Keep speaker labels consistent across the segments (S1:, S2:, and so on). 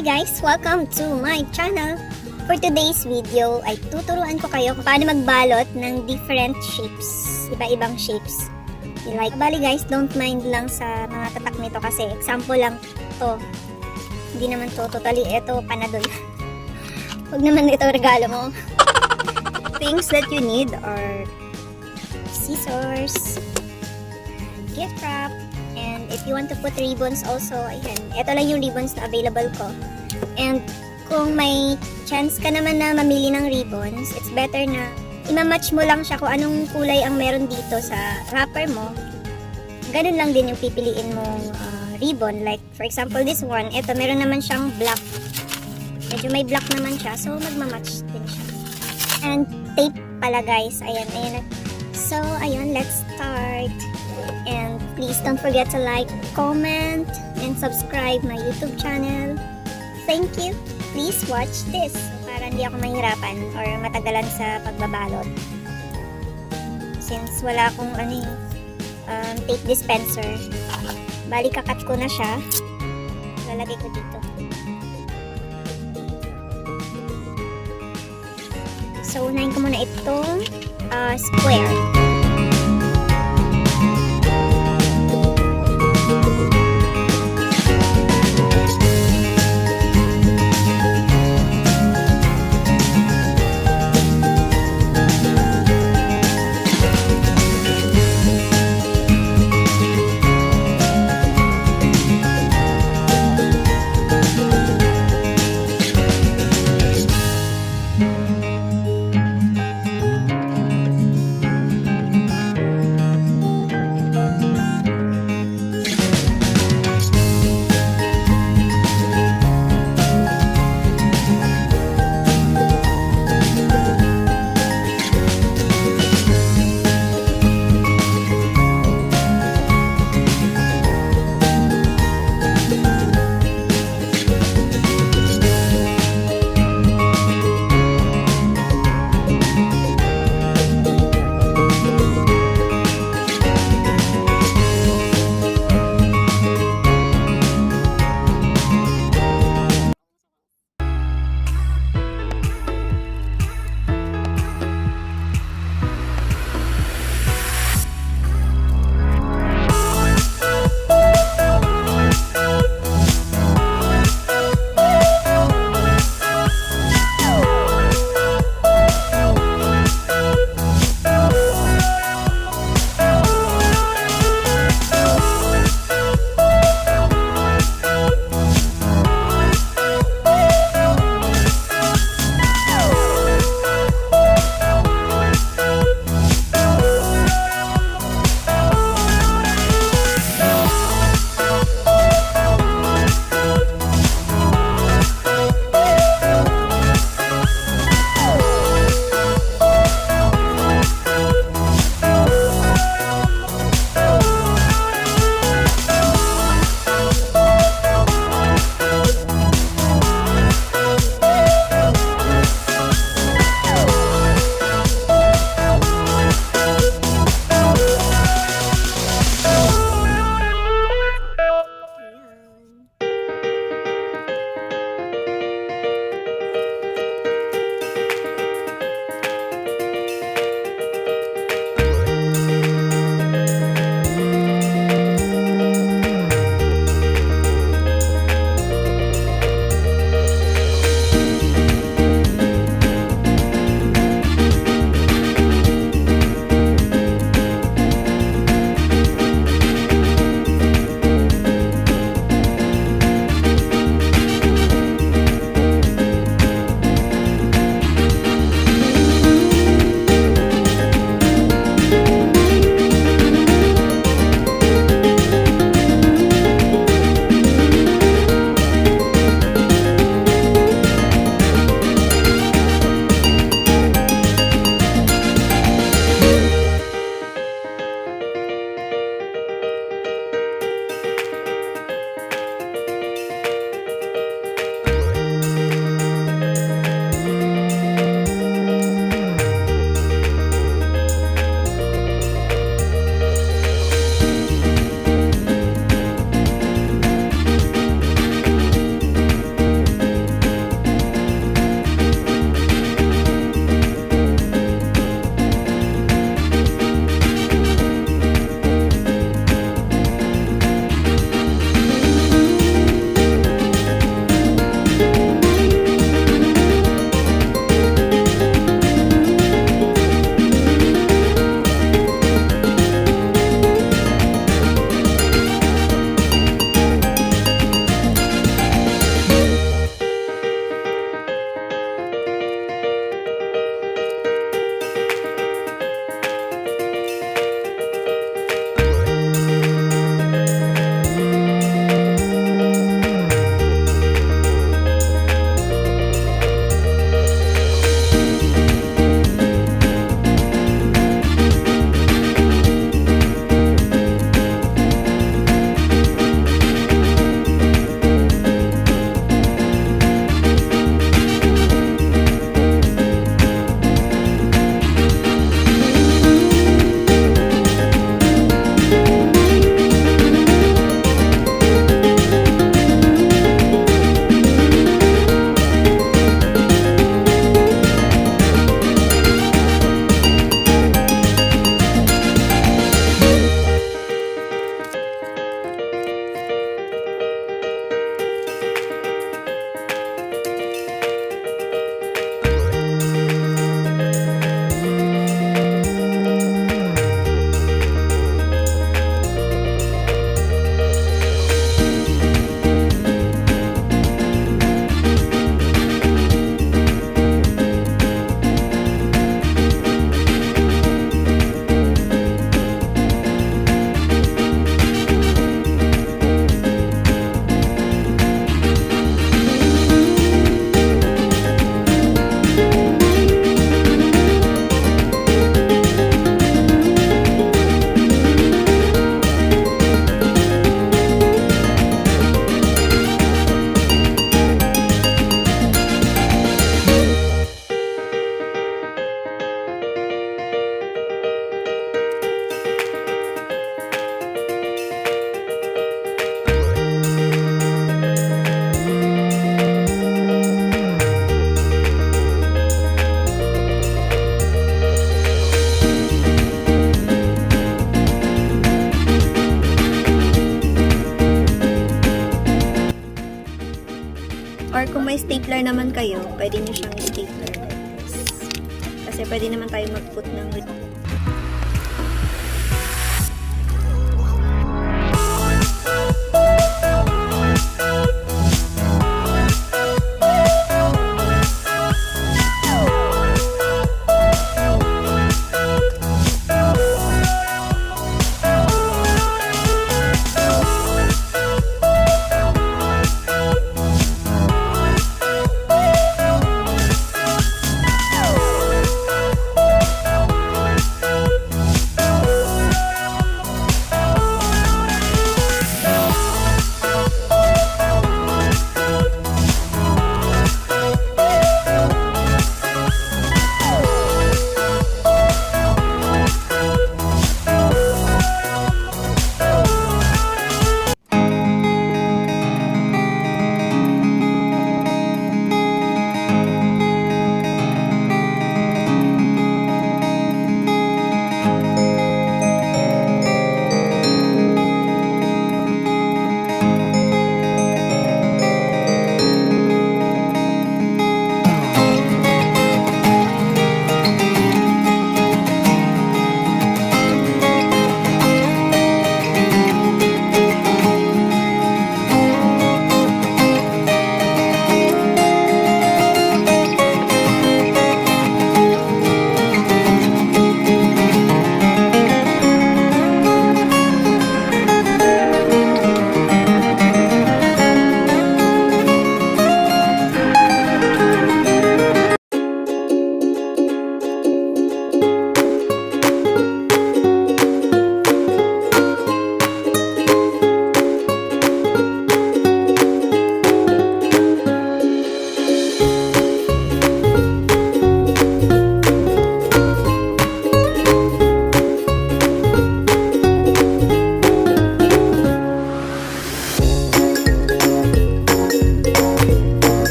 S1: Hi guys! Welcome to my channel! For today's video ay tuturuan ko kayo kung paano magbalot ng different shapes. Iba-ibang shapes. Bali guys, don't mind lang sa mga tatak nito kasi example lang to. Hindi naman to totally ito panadol. Huwag naman ito regalo mo. Things that you need are scissors, gift wrap, and if you want to put ribbons also, ayan. Ito lang yung ribbons na available ko. And kung may chance ka naman na mamili ng ribbons, it's better na ima-match mo lang siya kung anong kulay ang meron dito sa wrapper mo. Ganun lang din yung pipiliin mong ribbon. Like, for example, this one, ito, meron naman siyang black. Medyo may black naman siya, so magma-match din siya. And tape pala guys, ayan, ayan. So, ayun, let's start. And please don't forget to like, comment, and subscribe my YouTube channel. Thank you. Please watch this para hindi ako mahirapan or matagalan sa pagbabalot. Since wala akong tape dispenser, bali kakat ko na siya. Lalagay ko dito. So, unahin ko muna itong square. naman kayo, pwede nyo siyang stapler like this. Kasi pwede naman tayo mag-put ng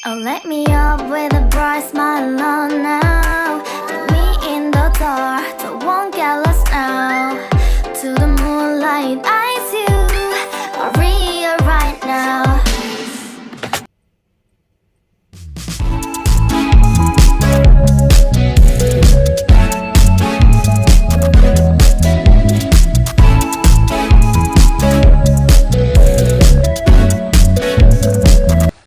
S2: Oh, let me up with a bright smile on now.